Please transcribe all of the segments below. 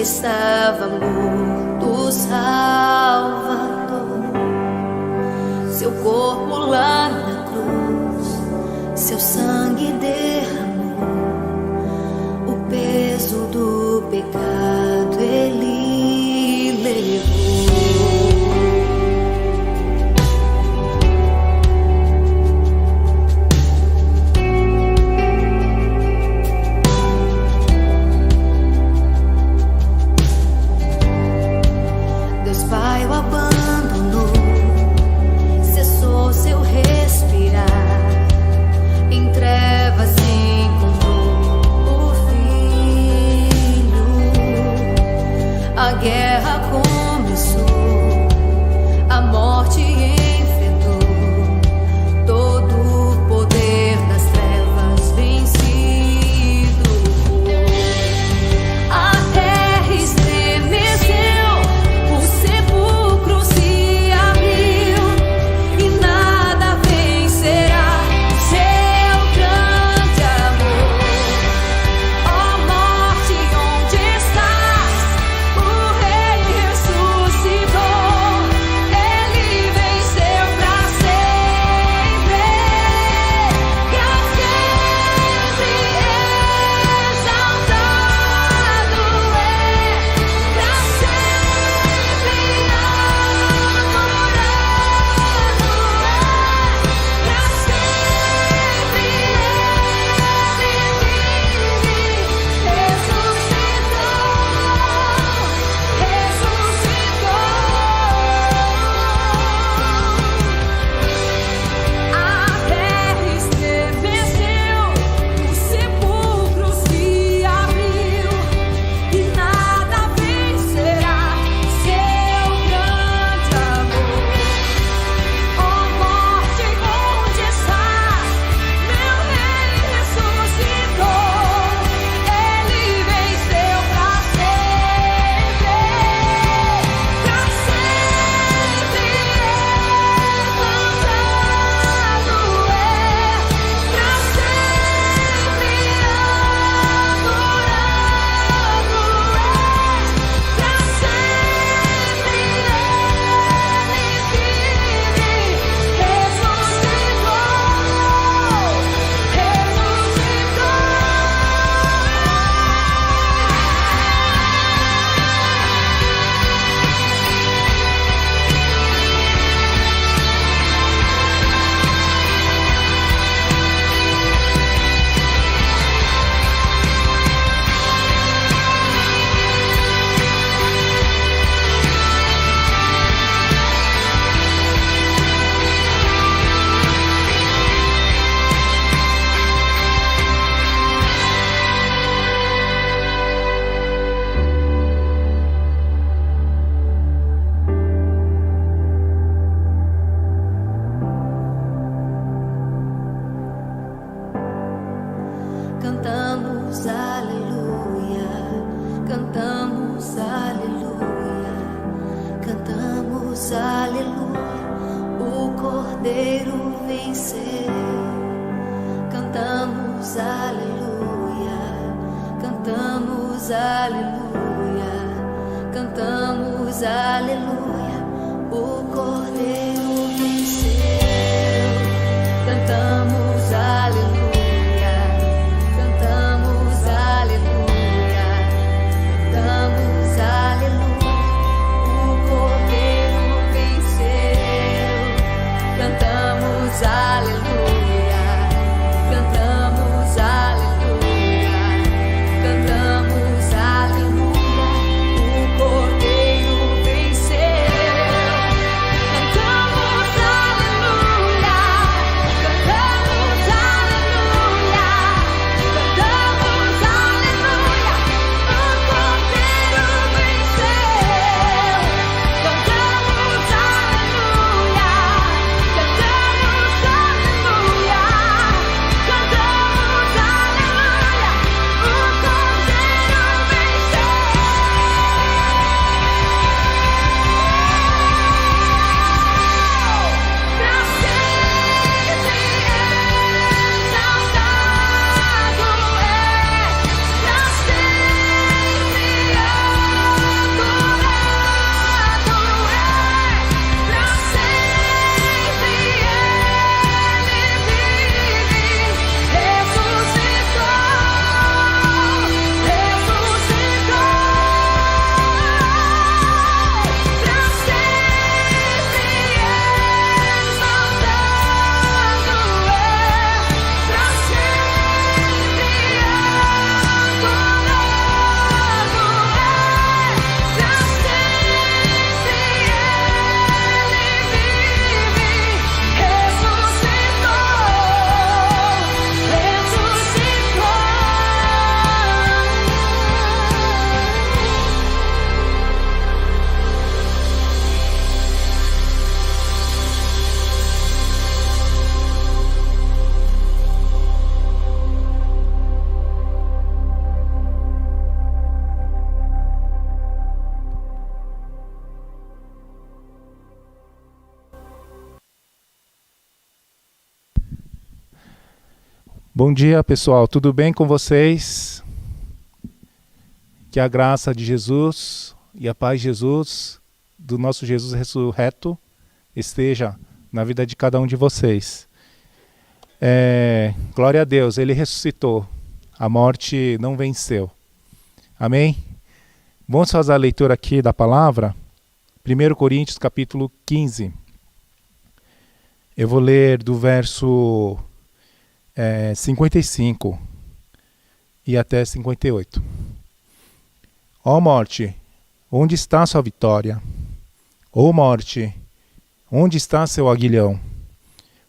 Estava morto, Salvador, seu corpo lá na cruz, seu sangue derramou, o peso do pecado ele levou. Pai o abandonou, cessou seu respirar, em trevas encontrou o Filho. A guerra começou, a morte enfrentou, todo o poder das trevas vencido. A terra estremeceu, Cantamos aleluia, cantamos aleluia, cantamos aleluia, o Cordeiro venceu. Cantamos aleluia, cantamos aleluia, cantamos aleluia, o Cordeiro venceu. Cantamos aleluia. Aleluia. Bom dia, pessoal. Tudo bem com vocês? Que a graça de Jesus e a paz de Jesus, do nosso Jesus ressurreto, esteja na vida de cada um de vocês. Glória a Deus, Ele ressuscitou. A morte não venceu. Amém? Vamos fazer a leitura aqui da palavra. 1 Coríntios, capítulo 15. Eu vou ler do verso 55 e até 58. Ó morte, onde está sua vitória? Ó morte, onde está seu aguilhão?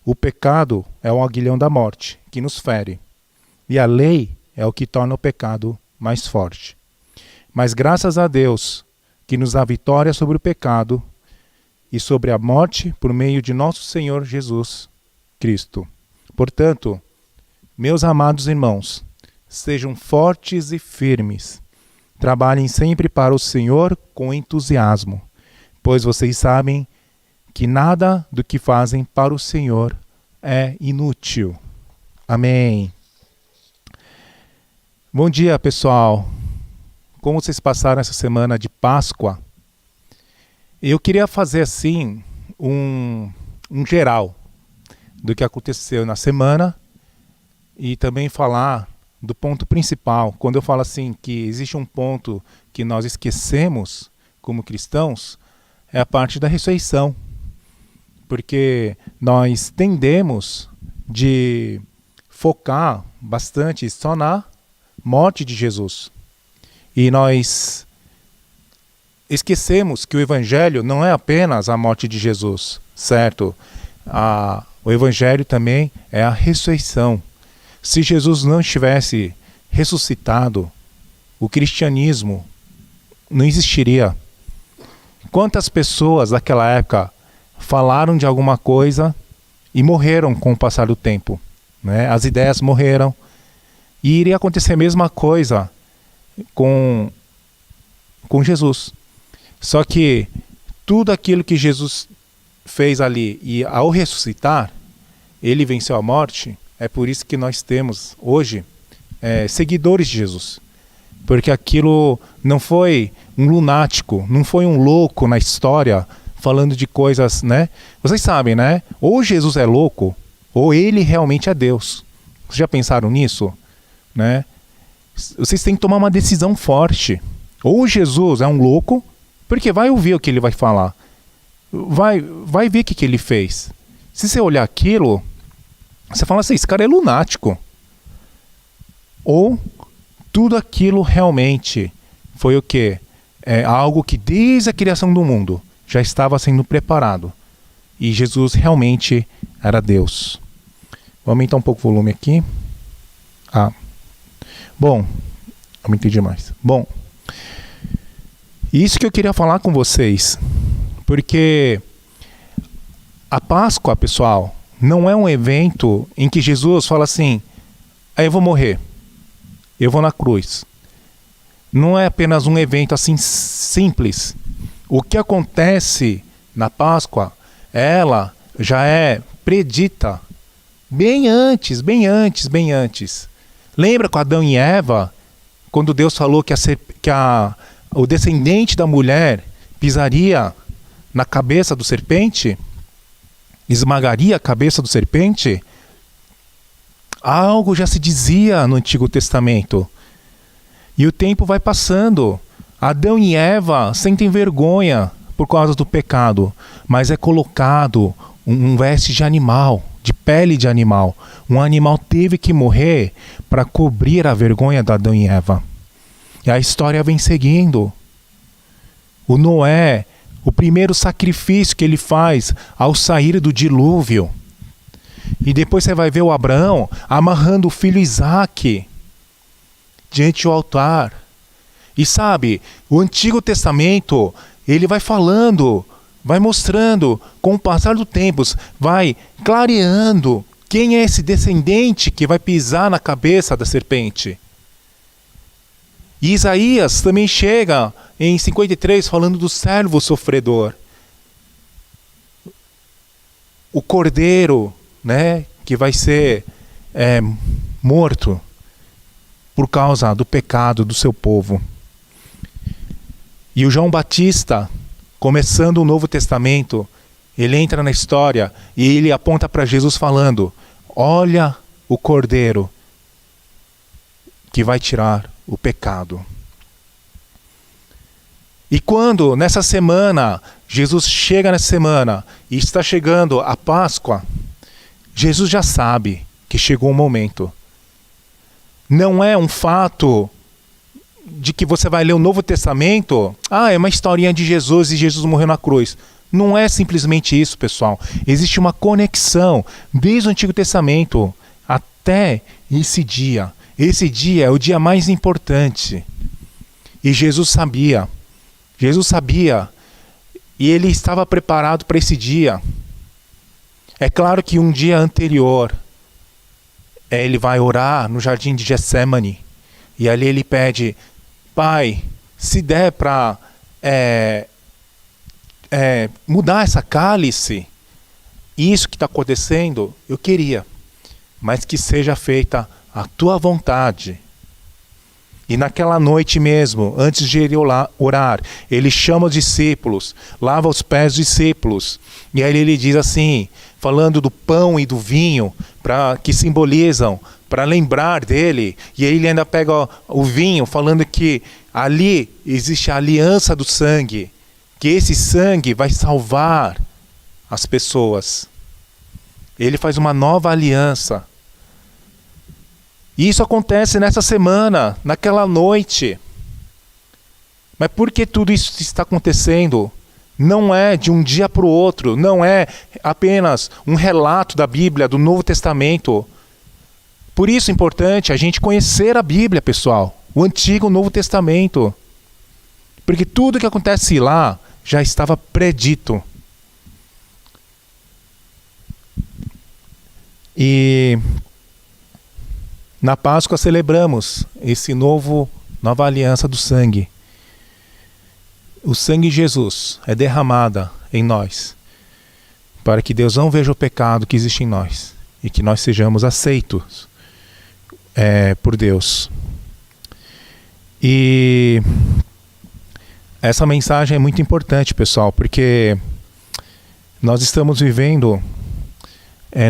O pecado é o aguilhão da morte, que nos fere, e a lei é o que torna o pecado mais forte. Mas graças a Deus, que nos dá vitória sobre o pecado e sobre a morte por meio de nosso Senhor Jesus Cristo. Portanto, meus amados irmãos, sejam fortes e firmes. Trabalhem sempre para o Senhor com entusiasmo, pois vocês sabem que nada do que fazem para o Senhor é inútil. Amém. Bom dia, pessoal. Como vocês passaram essa semana de Páscoa? Eu queria fazer assim um geral do que aconteceu na semana e também falar do ponto principal. Quando eu falo assim que existe um ponto que nós esquecemos como cristãos, é a parte da ressurreição. Porque nós tendemos de focar bastante só na morte de Jesus. E nós esquecemos que o Evangelho não é apenas a morte de Jesus, certo? O Evangelho também é a ressurreição. Se Jesus não estivesse ressuscitado, o cristianismo não existiria. Quantas pessoas daquela época falaram de alguma coisa e morreram com o passar do tempo, né? As ideias morreram. E iria acontecer a mesma coisa com Jesus. Só que tudo aquilo que Jesus fez ali e ao ressuscitar, ele venceu a morte. É por isso que nós temos hoje seguidores de Jesus. Porque aquilo não foi um lunático, não foi um louco na história falando de coisas, né? Vocês sabem, né? Ou Jesus é louco, ou ele realmente é Deus. Vocês já pensaram nisso? Né? Vocês têm que tomar uma decisão forte. Ou Jesus é um louco, porque vai ouvir o que ele vai falar. Vai ver o que ele fez. Se você olhar aquilo, você fala assim, esse cara é lunático. Ou tudo aquilo realmente foi o quê? Algo que desde a criação do mundo já estava sendo preparado. E Jesus realmente era Deus. Vou aumentar um pouco o volume aqui. Bom, aumentei demais. Bom, isso que eu queria falar com vocês. Porque a Páscoa, pessoal, não é um evento em que Jesus fala assim, eu vou morrer, eu vou na cruz. Não é apenas um evento assim simples. O que acontece na Páscoa, ela já é predita bem antes. Lembra com Adão e Eva, quando Deus falou que o descendente da mulher pisaria na cabeça do serpente? Esmagaria a cabeça do serpente? Algo já se dizia no Antigo Testamento. E o tempo vai passando. Adão e Eva sentem vergonha por causa do pecado, mas é colocado um veste de animal, de pele de animal. Um animal teve que morrer para cobrir a vergonha de Adão e Eva. E a história vem seguindo. O Noé, o primeiro sacrifício que ele faz ao sair do dilúvio. E depois você vai ver o Abraão amarrando o filho Isaque diante do altar. E sabe, o Antigo Testamento, ele vai falando, vai mostrando, com o passar do tempo, vai clareando quem é esse descendente que vai pisar na cabeça da serpente. E Isaías também chega em 53 falando do servo sofredor. O cordeiro, né, que vai ser morto por causa do pecado do seu povo. E o João Batista, começando o Novo Testamento, ele entra na história e ele aponta para Jesus falando: olha o Cordeiro que vai tirar o pecado. E quando nessa semana, Jesus chega nessa semana e está chegando a Páscoa, Jesus já sabe que chegou o momento. Não é um fato de que você vai ler o Novo Testamento, é uma historinha de Jesus e Jesus morreu na cruz. Não é simplesmente isso, pessoal. Existe uma conexão desde o Antigo Testamento até esse dia. Esse dia é o dia mais importante. E Jesus sabia. Jesus sabia. E ele estava preparado para esse dia. É claro que um dia anterior, ele vai orar no jardim de Getsêmani. E ali ele pede: Pai, se der para mudar essa cálice, isso que está acontecendo, eu queria, mas que seja feita a tua vontade. E naquela noite mesmo, antes de ele orar, ele chama os discípulos, lava os pés dos discípulos. E aí ele diz assim, falando do pão e do vinho, que simbolizam, para lembrar dele. E aí ele ainda pega o vinho, falando que ali existe a aliança do sangue, que esse sangue vai salvar as pessoas. Ele faz uma nova aliança. E isso acontece nessa semana, naquela noite. Mas por que tudo isso está acontecendo? Não é de um dia para o outro, não é apenas um relato da Bíblia, do Novo Testamento. Por isso é importante a gente conhecer a Bíblia, pessoal, o Antigo e o Novo Testamento. Porque tudo que acontece lá já estava predito. E na Páscoa celebramos nova aliança do sangue. O sangue de Jesus é derramada em nós, para que Deus não veja o pecado que existe em nós e que nós sejamos aceitos por Deus. E essa mensagem é muito importante, pessoal, porque nós estamos vivendo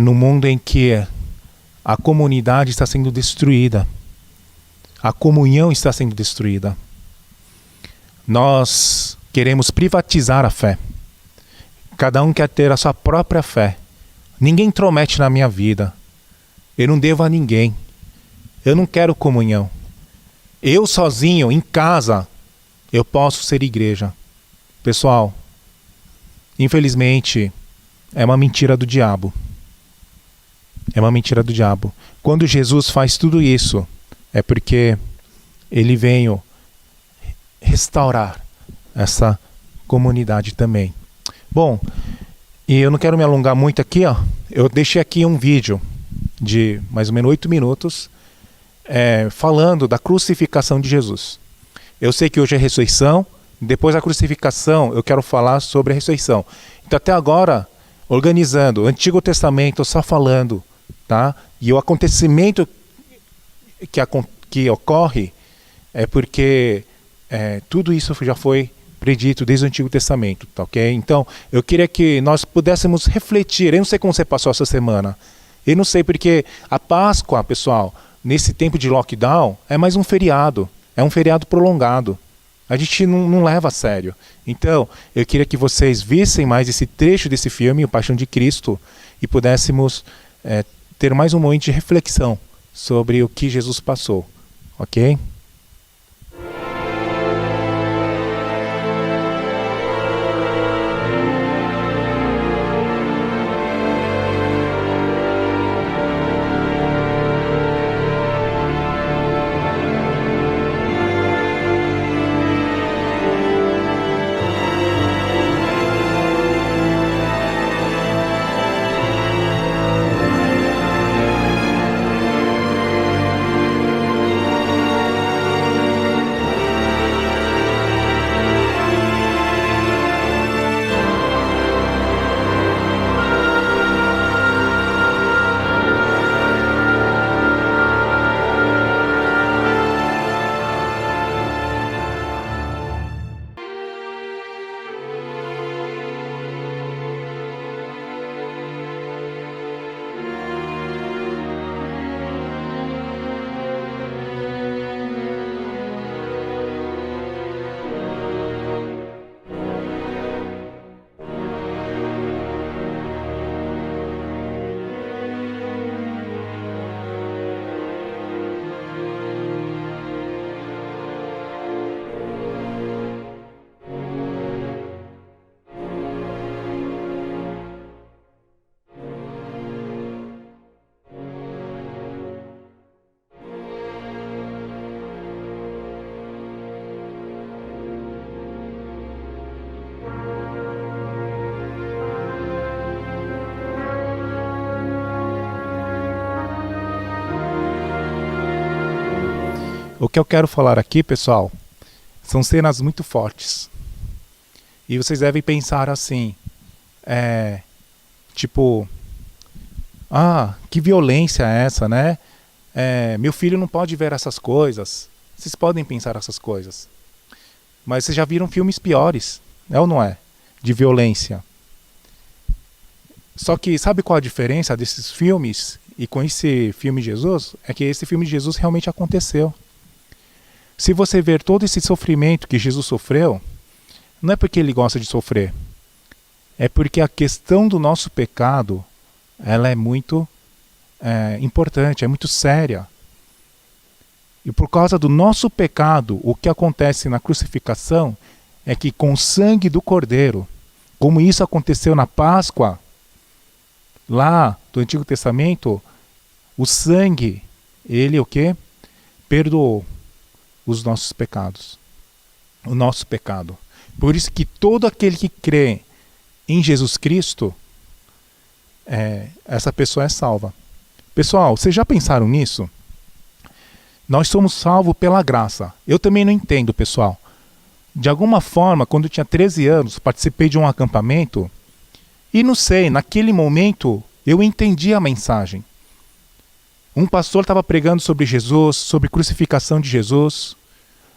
num mundo em que a comunidade está sendo destruída. A comunhão está sendo destruída. Nós queremos privatizar a fé. Cada um quer ter a sua própria fé. Ninguém intromete na minha vida. Eu não devo a ninguém. Eu não quero comunhão. Eu sozinho, em casa, eu posso ser igreja. Pessoal, infelizmente, é uma mentira do diabo. É uma mentira do diabo. Quando Jesus faz tudo isso, é porque ele veio restaurar essa comunidade também. Bom, e eu não quero me alongar muito aqui, eu deixei aqui um vídeo de mais ou menos 8 minutos falando da crucificação de Jesus. Eu sei que hoje é ressurreição, depois da crucificação eu quero falar sobre a ressurreição. Então até agora, organizando o Antigo Testamento, só falando, tá? E o acontecimento que ocorre é porque tudo isso já foi predito desde o Antigo Testamento, tá, ok? Então, eu queria que nós pudéssemos refletir. Eu não sei como você passou essa semana. Eu não sei, porque a Páscoa, pessoal, nesse tempo de lockdown, é mais um feriado. É um feriado prolongado. A gente não leva a sério. Então, eu queria que vocês vissem mais esse trecho desse filme, O Paixão de Cristo, e pudéssemos ter mais um momento de reflexão sobre o que Jesus passou, ok? O que eu quero falar aqui, pessoal, são cenas muito fortes. E vocês devem pensar assim, tipo, que violência é essa, né? Meu filho não pode ver essas coisas. Vocês podem pensar essas coisas. Mas vocês já viram filmes piores, é ou não é? De violência. Só que sabe qual a diferença desses filmes e com esse filme de Jesus? É que esse filme de Jesus realmente aconteceu. Se você ver todo esse sofrimento que Jesus sofreu, não é porque ele gosta de sofrer. É porque a questão do nosso pecado, ela é muito importante, é muito séria. E por causa do nosso pecado, o que acontece na crucificação é que com o sangue do Cordeiro, como isso aconteceu na Páscoa, lá do Antigo Testamento, o sangue, ele o quê? Perdoou os nossos pecados. O nosso pecado. Por isso que todo aquele que crê em Jesus Cristo, essa pessoa é salva. Pessoal, vocês já pensaram nisso? Nós somos salvos pela graça. Eu também não entendo, pessoal. De alguma forma, quando eu tinha 13 anos, participei de um acampamento e não sei, naquele momento eu entendi a mensagem. Um pastor estava pregando sobre Jesus, sobre a crucificação de Jesus.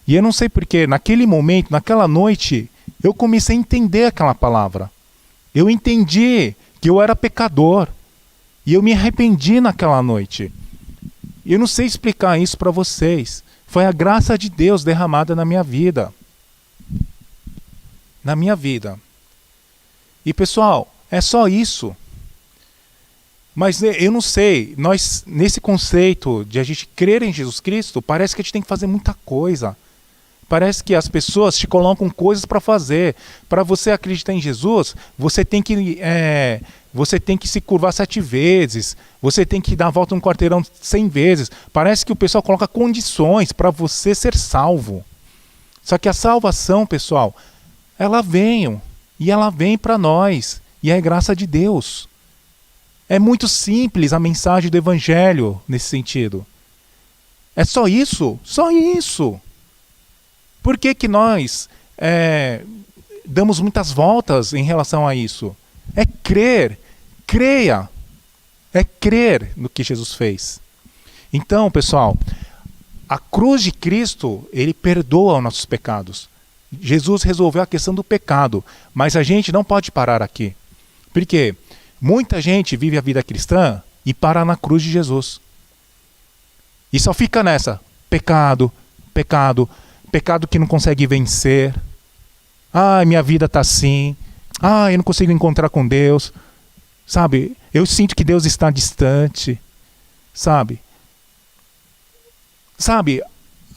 E eu não sei porquê, naquele momento, naquela noite, eu comecei a entender aquela palavra. Eu entendi que eu era pecador. E eu me arrependi naquela noite. Eu não sei explicar isso para vocês. Foi a graça de Deus derramada na minha vida. Na minha vida. E pessoal, é só isso. Mas eu não sei, nós, nesse conceito de a gente crer em Jesus Cristo, parece que a gente tem que fazer muita coisa. Parece que as pessoas te colocam coisas para fazer. Para você acreditar em Jesus, você tem que se curvar 7 vezes. Você tem que dar a volta no quarteirão 100 vezes. Parece que o pessoal coloca condições para você ser salvo. Só que a salvação, pessoal, ela vem. E ela vem para nós. E é graça de Deus. É muito simples a mensagem do Evangelho nesse sentido. É só isso. Só isso. Por que que nós damos muitas voltas em relação a isso? É crer, creia, é crer no que Jesus fez. Então, pessoal, a cruz de Cristo, ele perdoa os nossos pecados. Jesus resolveu a questão do pecado, mas a gente não pode parar aqui. Por quê? Muita gente vive a vida cristã e para na cruz de Jesus. E só fica nessa, pecado, pecado, pecado que não consegue vencer. Minha vida está assim. Eu não consigo encontrar com Deus. Sabe? Eu sinto que Deus está distante. Sabe?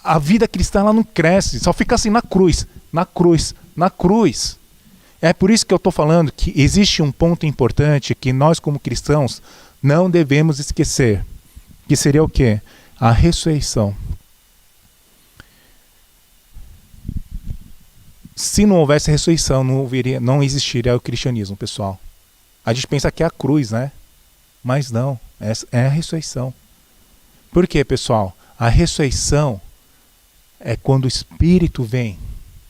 A vida cristã ela não cresce. Só fica assim na cruz. Na cruz. Na cruz. É por isso que eu estou falando que existe um ponto importante que nós como cristãos não devemos esquecer. Que seria o quê? A ressurreição. Se não houvesse ressurreição, não existiria o cristianismo, pessoal. A gente pensa que é a cruz, né? Mas não, é a ressurreição. Por quê, pessoal? A ressurreição é quando o Espírito vem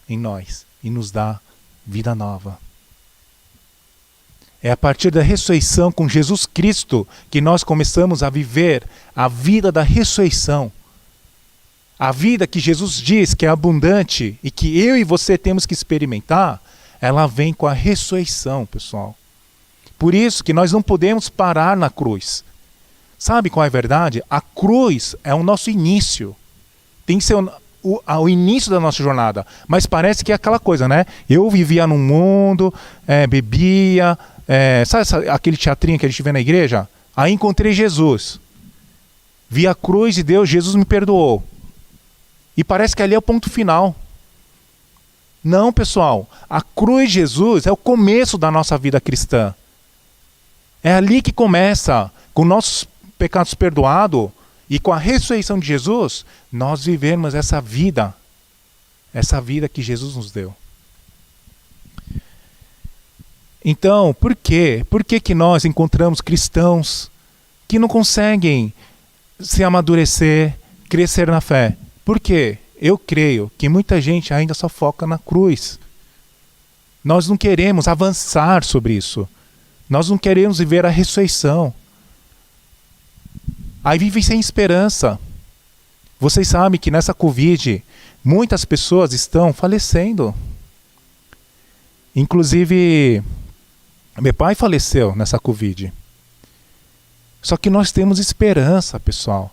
em nós e nos dá vida nova. É a partir da ressurreição com Jesus Cristo que nós começamos a viver a vida da ressurreição. A vida que Jesus diz que é abundante e que eu e você temos que experimentar, ela vem com a ressurreição, pessoal. Por isso que nós não podemos parar na cruz. Sabe qual é a verdade? A cruz é o nosso início. Tem que ser o início da nossa jornada. Mas parece que é aquela coisa, né? Eu vivia num mundo, bebia, sabe aquele teatrinho que a gente vê na igreja? Aí encontrei Jesus. Vi a cruz de Deus, Jesus me perdoou. E parece que ali é o ponto final. Não, pessoal. A cruz de Jesus é o começo da nossa vida cristã. É ali que começa, com nossos pecados perdoados e com a ressurreição de Jesus, nós vivemos essa vida que Jesus nos deu. Então, por quê? Por que que nós encontramos cristãos que não conseguem se amadurecer, crescer na fé? Por quê? Eu creio que muita gente ainda só foca na cruz. Nós não queremos avançar sobre isso. Nós não queremos viver a ressurreição. Aí vivem sem esperança. Vocês sabem que nessa Covid, muitas pessoas estão falecendo. Inclusive, meu pai faleceu nessa Covid. Só que nós temos esperança, pessoal.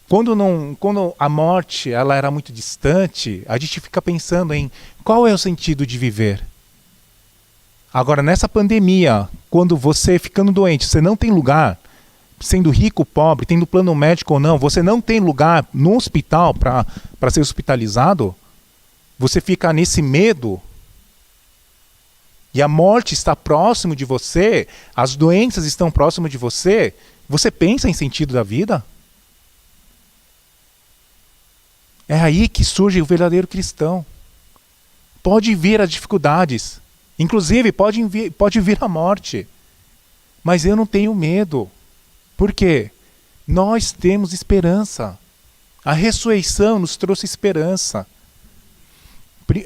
Quando a morte ela era muito distante, a gente fica pensando em qual é o sentido de viver. Agora, nessa pandemia, quando você ficando doente, você não tem lugar, sendo rico ou pobre, tendo plano médico ou não, você não tem lugar no hospital para ser hospitalizado, você fica nesse medo, e a morte está próximo de você, as doenças estão próximo de você, você pensa em sentido da vida? É aí que surge o verdadeiro cristão. Pode vir as dificuldades, inclusive pode vir a morte, mas eu não tenho medo. Por quê? Nós temos esperança. A ressurreição nos trouxe esperança.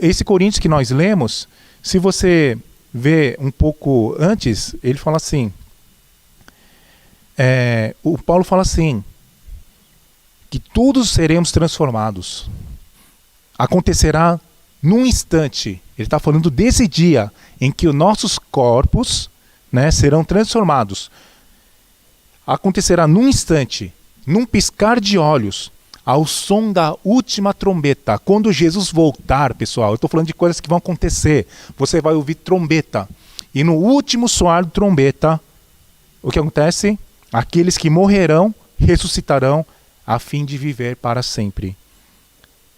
Esse Coríntios que nós lemos, se você ver um pouco antes, ele fala assim, o Paulo fala assim, que todos seremos transformados. Acontecerá num instante. Ele está falando desse dia em que os nossos corpos, né, serão transformados. Acontecerá num instante, num piscar de olhos, ao som da última trombeta. Quando Jesus voltar, pessoal, eu estou falando de coisas que vão acontecer. Você vai ouvir trombeta. E no último soar do trombeta, o que acontece? Aqueles que morrerão ressuscitarão a fim de viver para sempre.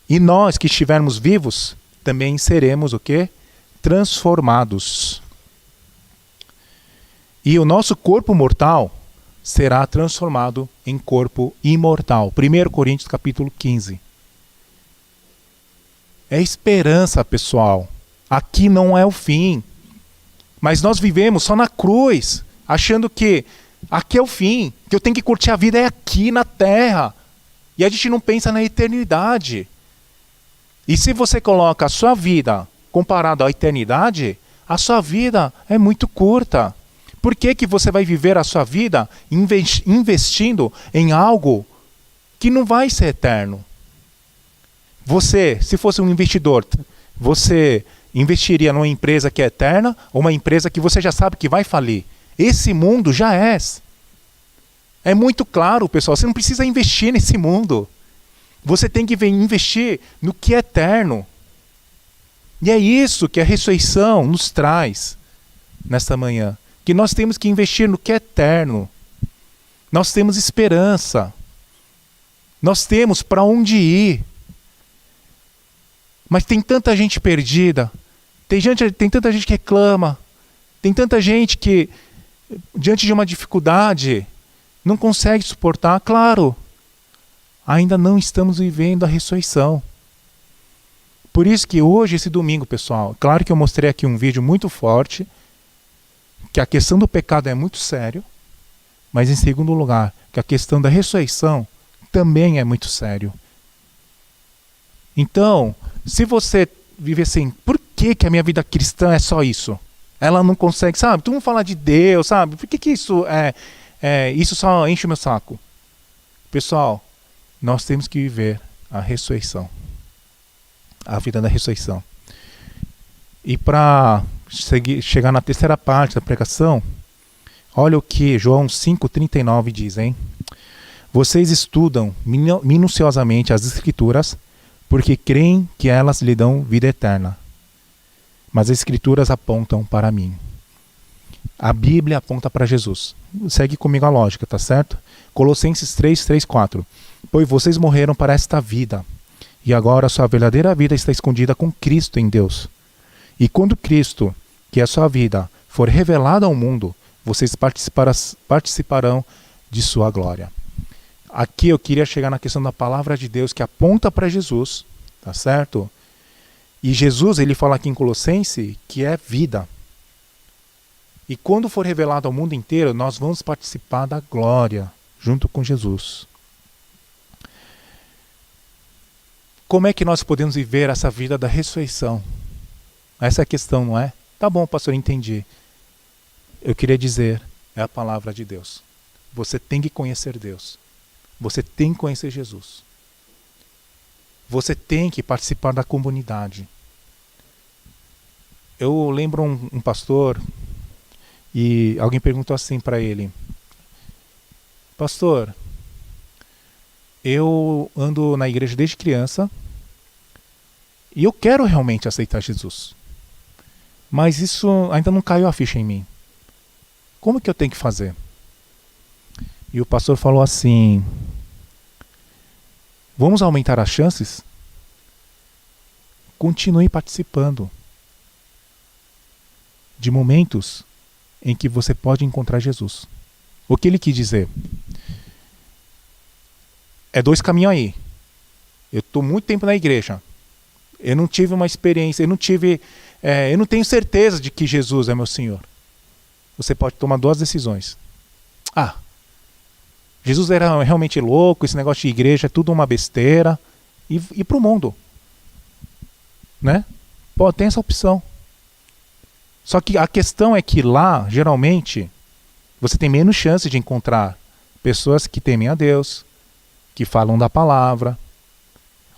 E nós que estivermos vivos, também seremos o quê? Transformados. E o nosso corpo mortal será transformado em corpo imortal. 1 Coríntios capítulo 15. É esperança, pessoal. Aqui não é o fim. Mas nós vivemos só na cruz, achando que aqui é o fim, que eu tenho que curtir a vida é aqui na terra. E a gente não pensa na eternidade. E se você coloca a sua vida comparado à eternidade, a sua vida é muito curta. Por que você vai viver a sua vida investindo em algo que não vai ser eterno? Você, se fosse um investidor, você investiria numa empresa que é eterna ou uma empresa que você já sabe que vai falir? Esse mundo já é. É muito claro, pessoal, você não precisa investir nesse mundo. Você tem que investir no que é eterno. E é isso que a ressurreição nos traz nesta manhã. Que nós temos que investir no que é eterno. Nós temos esperança. Nós temos para onde ir. Mas tem tanta gente perdida. Tem tanta gente que reclama. Tem tanta gente que, diante de uma dificuldade, não consegue suportar. Claro, ainda não estamos vivendo a ressurreição. Por isso que hoje, esse domingo, pessoal, claro que eu mostrei aqui um vídeo muito forte, que a questão do pecado é muito sério, mas em segundo lugar, que a questão da ressurreição também é muito sério. Então, se você vive assim, por que a minha vida cristã é só isso? Ela não consegue, sabe? Tu não fala de Deus, sabe? Por que isso isso só enche o meu saco? Pessoal, nós temos que viver a ressurreição. A vida da ressurreição. E para chegar na terceira parte da pregação, olha o que João 5,39 diz, hein? Vocês estudam minuciosamente as Escrituras, porque creem que elas lhe dão vida eterna. Mas as Escrituras apontam para mim. A Bíblia aponta para Jesus. Segue comigo a lógica, tá certo? Colossenses 3:4. Pois vocês morreram para esta vida, e agora a sua verdadeira vida está escondida com Cristo em Deus. E quando Cristo, que é a sua vida, for revelado ao mundo, vocês participarão de sua glória. Aqui eu queria chegar na questão da palavra de Deus que aponta para Jesus, tá certo? E Jesus, ele fala aqui em Colossenses que é vida. E quando for revelado ao mundo inteiro, nós vamos participar da glória junto com Jesus. como é que nós podemos viver essa vida da ressurreição? Essa é a questão, não é? Tá bom, pastor, entendi. Eu queria dizer, é a palavra de Deus. Você tem que conhecer Deus. Você tem que conhecer Jesus. Você tem que participar da comunidade. Eu lembro um pastor, e alguém perguntou assim para ele: pastor, eu ando na igreja desde criança e eu quero realmente aceitar Jesus, mas isso ainda não caiu a ficha em mim. Como que eu tenho que fazer? E o pastor falou assim: vamos aumentar as chances? Continue participando de momentos em que você pode encontrar Jesus. O que ele quis dizer? É dois caminhos aí. Eu estou muito tempo na igreja. Eu não tive uma experiência, eu não tenho certeza de que Jesus é meu Senhor. Você pode tomar duas decisões. Jesus era realmente louco, esse negócio de igreja é tudo uma besteira. E para o mundo. Né? Tem essa opção. Só que a questão é que lá, geralmente, você tem menos chance de encontrar pessoas que temem a Deus, que falam da palavra.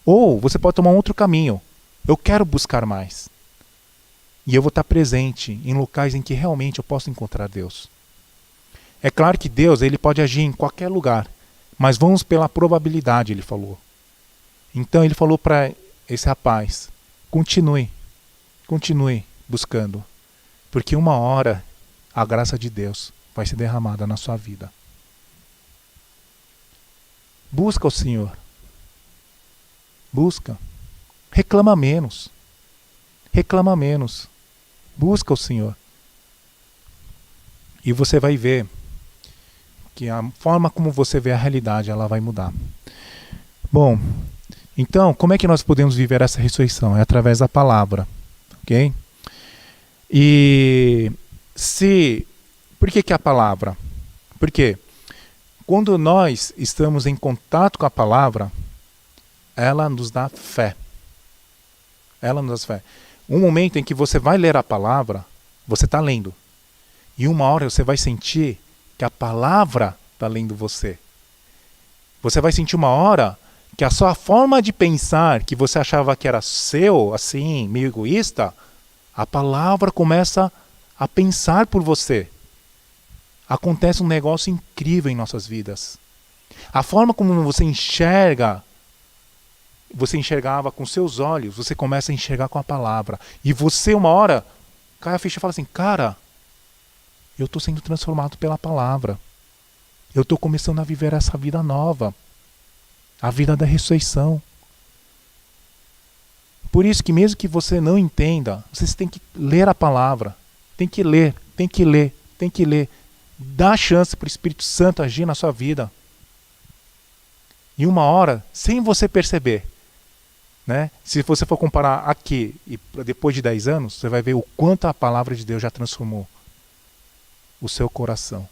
Ou você pode tomar um outro caminho. Eu quero buscar mais. E eu vou estar presente em locais em que realmente eu posso encontrar Deus. É claro que Deus, ele pode agir em qualquer lugar, mas vamos pela probabilidade, ele falou. Então ele falou para esse rapaz: continue buscando, porque uma hora a graça de Deus vai ser derramada na sua vida. Busca o Senhor. Busca. Reclama menos. Busca o Senhor. E você vai ver que a forma como você vê a realidade, ela vai mudar. Bom, então, como é que nós podemos viver essa ressurreição? É através da palavra. Ok? E por que a palavra? Porque quando nós estamos em contato com a palavra, ela nos dá fé. Um momento em que você vai ler a palavra, você está lendo. E uma hora você vai sentir que a palavra está lendo você. Você vai sentir uma hora que a sua forma de pensar, que você achava que era seu, assim, meio egoísta, a palavra começa a pensar por você. Acontece um negócio incrível em nossas vidas. A forma como você enxergava com seus olhos, você começa a enxergar com a palavra. E você, uma hora, cai a ficha e fala assim: cara, eu estou sendo transformado pela palavra. Eu estou começando a viver essa vida nova. A vida da ressurreição. Por isso que mesmo que você não entenda, vocês têm que ler a palavra. Tem que ler. Dá chance para o Espírito Santo agir na sua vida. E uma hora, sem você perceber, né? Se você for comparar aqui e depois de 10 anos, você vai ver o quanto a palavra de Deus já transformou o seu coração.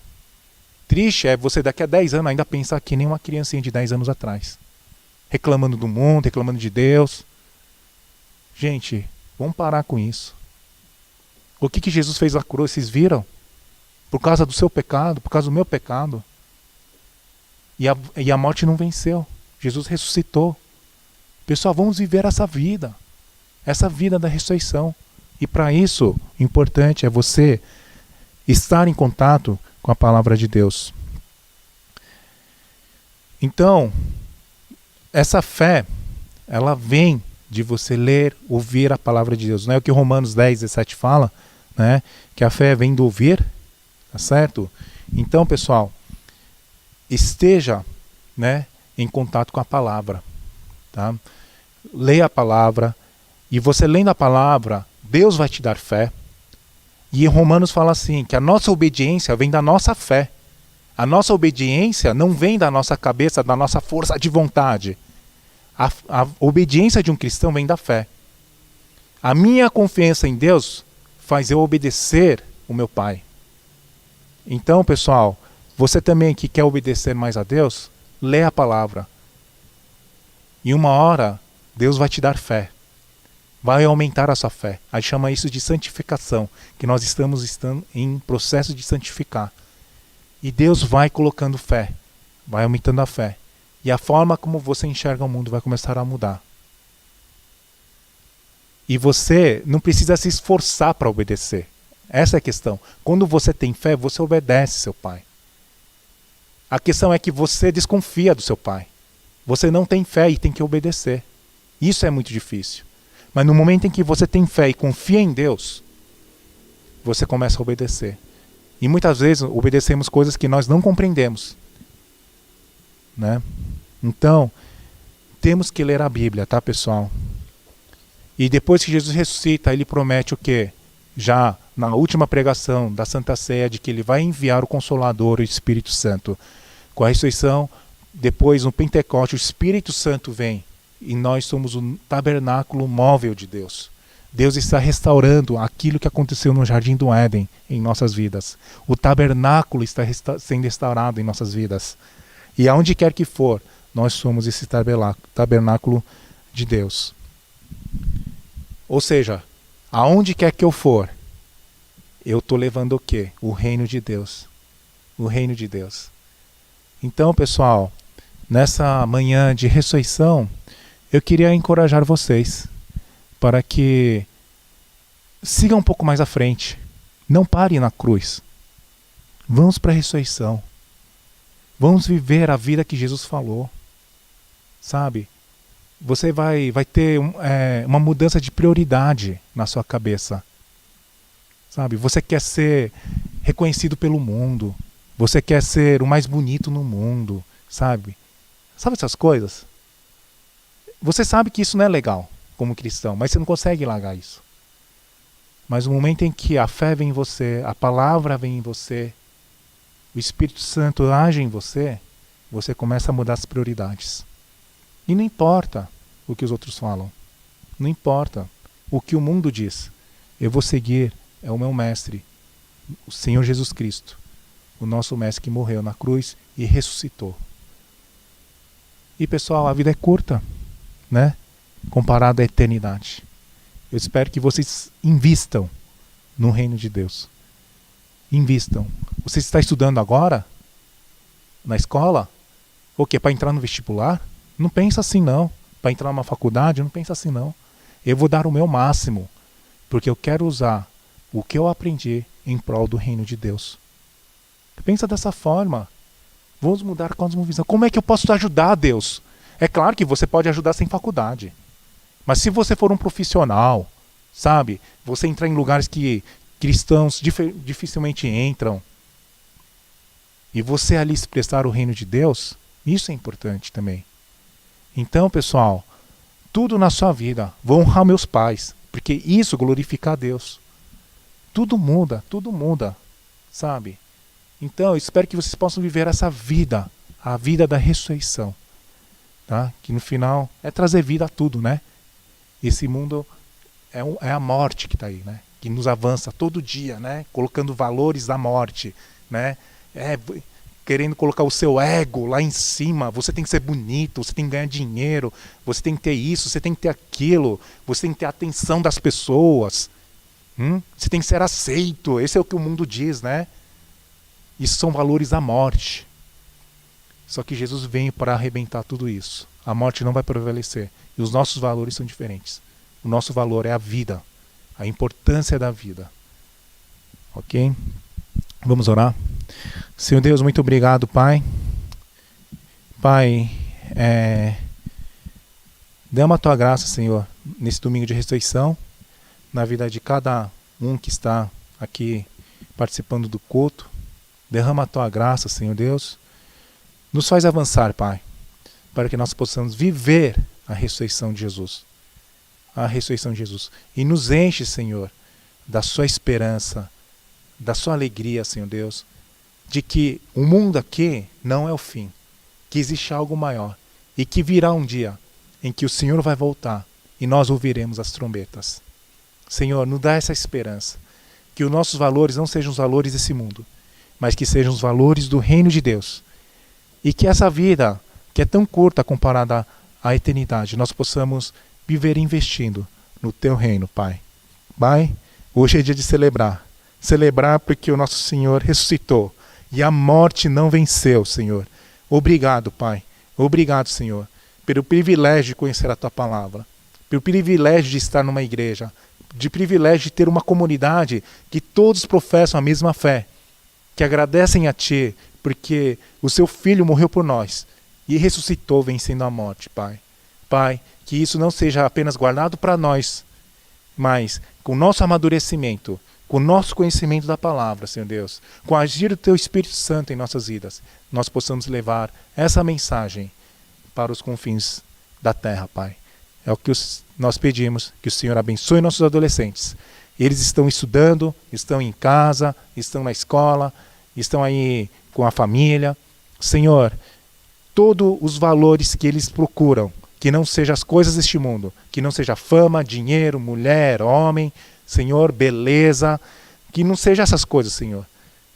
Triste é você daqui a 10 anos ainda pensar que nem uma criancinha de 10 anos atrás. Reclamando do mundo, reclamando de Deus. Gente, vamos parar com isso. O que Jesus fez na cruz, vocês viram? Por causa do seu pecado, por causa do meu pecado. E a morte não venceu. Jesus ressuscitou. Pessoal, vamos viver essa vida da ressurreição. E para isso, o importante é você estar em contato com a palavra de Deus. Então, essa fé, ela vem de você ler, ouvir a palavra de Deus. Não é o que Romanos 10, 17 fala, né? Que a fé vem do ouvir, tá certo? Então, pessoal, esteja, né, em contato com a palavra, tá? Leia a palavra, e você lendo a palavra, Deus vai te dar fé. E Romanos fala assim, que a nossa obediência vem da nossa fé. A nossa obediência não vem da nossa cabeça, da nossa força de vontade. A obediência de um cristão vem da fé. A minha confiança em Deus faz eu obedecer o meu Pai. Então, pessoal, você também que quer obedecer mais a Deus, lê a palavra. E uma hora Deus vai te dar fé. Vai aumentar a sua fé. A gente chama isso de santificação, que nós estamos em processo de santificar. E Deus vai colocando fé, vai aumentando a fé. E a forma como você enxerga o mundo vai começar a mudar. E você não precisa se esforçar para obedecer. Essa é a questão. Quando você tem fé, você obedece seu pai. A questão é que você desconfia do seu pai. Você não tem fé e tem que obedecer. Isso é muito difícil. Mas no momento em que você tem fé e confia em Deus, você começa a obedecer. E muitas vezes obedecemos coisas que nós não compreendemos, né? Então, temos que ler a Bíblia, tá, pessoal? E depois que Jesus ressuscita, ele promete o quê? Já na última pregação da Santa Ceia, de que ele vai enviar o Consolador, o Espírito Santo. Com a ressurreição, depois no Pentecoste, o Espírito Santo vem. E nós somos o tabernáculo móvel de Deus. Deus está restaurando aquilo que aconteceu no Jardim do Éden em nossas vidas. O tabernáculo está sendo restaurado em nossas vidas. E aonde quer que for, nós somos esse tabernáculo de Deus. Ou seja, aonde quer que eu for, eu estou levando o quê? O reino de Deus. O reino de Deus. Então, pessoal, nessa manhã de ressurreição, eu queria encorajar vocês para que sigam um pouco mais à frente. Não parem na cruz. Vamos para a ressurreição. Vamos viver a vida que Jesus falou. Sabe? Você vai ter uma mudança de prioridade na sua cabeça. Sabe? Você quer ser reconhecido pelo mundo. Você quer ser o mais bonito no mundo. Sabe? Sabe essas coisas? Você sabe que isso não é legal como cristão, mas você não consegue largar isso. Mas no momento em que a fé vem em você, a palavra vem em você, o Espírito Santo age em você, você começa a mudar as prioridades. E não importa o que os outros falam. Não importa o que o mundo diz. Eu vou seguir, é o meu mestre, o Senhor Jesus Cristo, o nosso mestre que morreu na cruz e ressuscitou. E pessoal, a vida é curta, né? Comparado à eternidade. Eu espero que vocês invistam no reino de Deus. Invistam. Você está estudando agora? Na escola? O quê? Para entrar no vestibular? Não pensa assim não. Para entrar numa faculdade? Não pensa assim não. Eu vou dar o meu máximo. Porque eu quero usar o que eu aprendi em prol do reino de Deus. Pensa dessa forma. Vamos mudar a cosmovisão. Como é que eu posso ajudar a Deus? É claro que você pode ajudar sem faculdade. Mas se você for um profissional, sabe? Você entrar em lugares que cristãos dificilmente entram. E você ali expressar o reino de Deus, isso é importante também. Então, pessoal, tudo na sua vida, vou honrar meus pais, porque isso glorifica a Deus. Tudo muda, sabe? Então, eu espero que vocês possam viver essa vida, a vida da ressurreição. Tá? Que no final é trazer vida a tudo, né? Esse mundo é a morte que está aí, né? Que nos avança todo dia, né? Colocando valores da morte, né? Querendo colocar o seu ego lá em cima. Você tem que ser bonito, você tem que ganhar dinheiro, você tem que ter isso, você tem que ter aquilo, você tem que ter a atenção das pessoas. Você tem que ser aceito. Esse é o que o mundo diz, né? Isso são valores da morte. Só que Jesus veio para arrebentar tudo isso. A morte não vai prevalecer. E os nossos valores são diferentes. O nosso valor é a vida. A importância da vida. Ok? Vamos orar? Senhor Deus, muito obrigado, Pai. Pai, derrama a Tua graça, Senhor, nesse domingo de ressurreição, na vida de cada um que está aqui participando do culto. Derrama a Tua graça, Senhor Deus. Nos faz avançar, Pai, para que nós possamos viver a ressurreição de Jesus. A ressurreição de Jesus. E nos enche, Senhor, da Sua esperança, da Sua alegria, Senhor Deus, de que o mundo aqui não é o fim, que existe algo maior e que virá um dia em que o Senhor vai voltar e nós ouviremos as trombetas. Senhor, nos dá essa esperança, que os nossos valores não sejam os valores desse mundo, mas que sejam os valores do reino de Deus. E que essa vida, que é tão curta comparada a eternidade, nós possamos viver investindo no Teu reino, Pai. Pai, hoje é dia de celebrar. Celebrar porque o nosso Senhor ressuscitou e a morte não venceu, Senhor. Obrigado, Pai. Obrigado, Senhor, pelo privilégio de conhecer a Tua palavra, pelo privilégio de estar numa igreja, de privilégio de ter uma comunidade que todos professam a mesma fé, que agradecem a Ti, porque o Seu Filho morreu por nós e ressuscitou vencendo a morte, Pai. Pai, que isso não seja apenas guardado para nós, mas com o nosso amadurecimento, com o nosso conhecimento da palavra, Senhor Deus, com o agir do Teu Espírito Santo em nossas vidas, nós possamos levar essa mensagem para os confins da terra, Pai. É o que nós pedimos, que o Senhor abençoe nossos adolescentes. Eles estão estudando, estão em casa, estão na escola, estão aí com a família. Senhor, todos os valores que eles procuram, que não sejam as coisas deste mundo, que não seja fama, dinheiro, mulher, homem, Senhor, beleza, que não seja essas coisas, Senhor.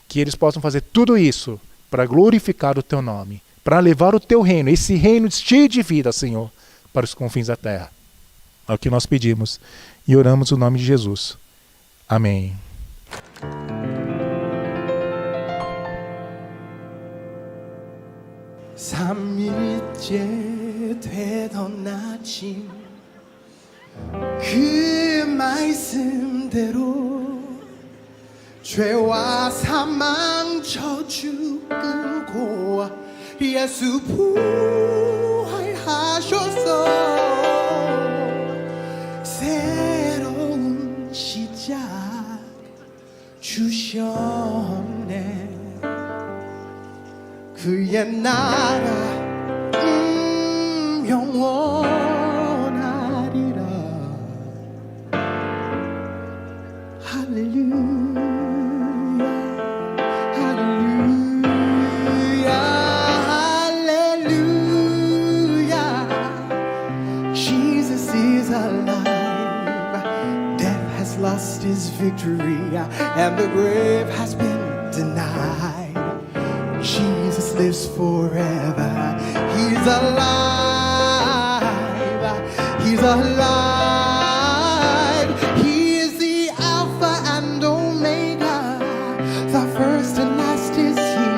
Que eles possam fazer tudo isso para glorificar o Teu nome, para levar o Teu reino, esse reino cheio de vida, Senhor, para os confins da terra. É o que nós pedimos e oramos no nome de Jesus. Amém. 삼일째 되던 아침 그 말씀대로 죄와 사망 저주 끊고 예수 부활하셔서 새로운 시작 주셨네. 그의 나라 영원하리라. 할렐루야 할렐루야 할렐루야. Jesus is alive. Death has lost his victory and the grave has been denied. Jesus lives forever. He's alive. He's alive. He is the Alpha and Omega. The first and last is He.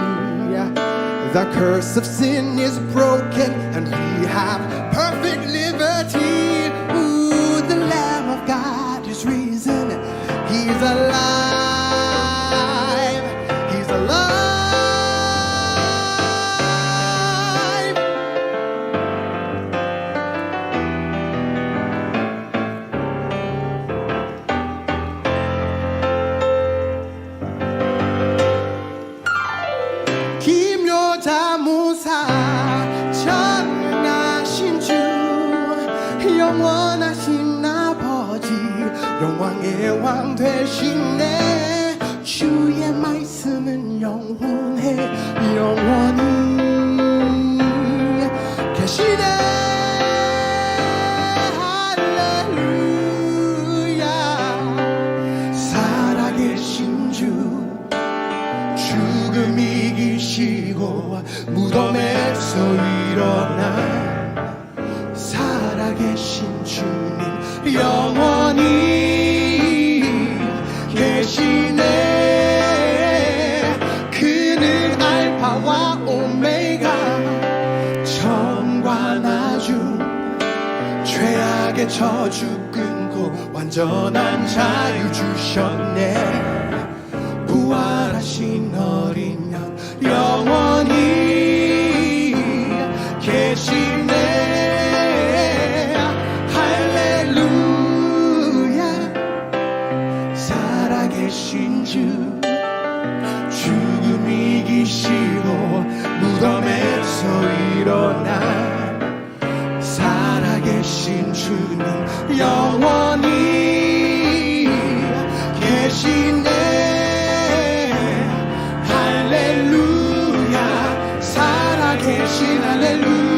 The curse of sin is broken and we have perfect liberty. Ooh, the Lamb of God is risen. He's alive. He's alive. 전능하신 주 영원하신 아버지 영왕의 왕 되시네. 주의 말씀은 영원해 영원히 계시네. 할렐루야. 살아계신 주 죽음 이기시고 무덤에서 일어나 살아계신 주님 영원히 계시네. 그는 알파와 오메가 처음과 나중 죄악의 저주 끊고 완전한 자유 주셨네. 부활하신 어린 양 영원히 계시네. 할렐루야. 살아계신 주 죽음 이기시고 무덤에서 일어나 살아계신 주님 영원히 계시네. 할렐루야. 살아계신 할렐루야.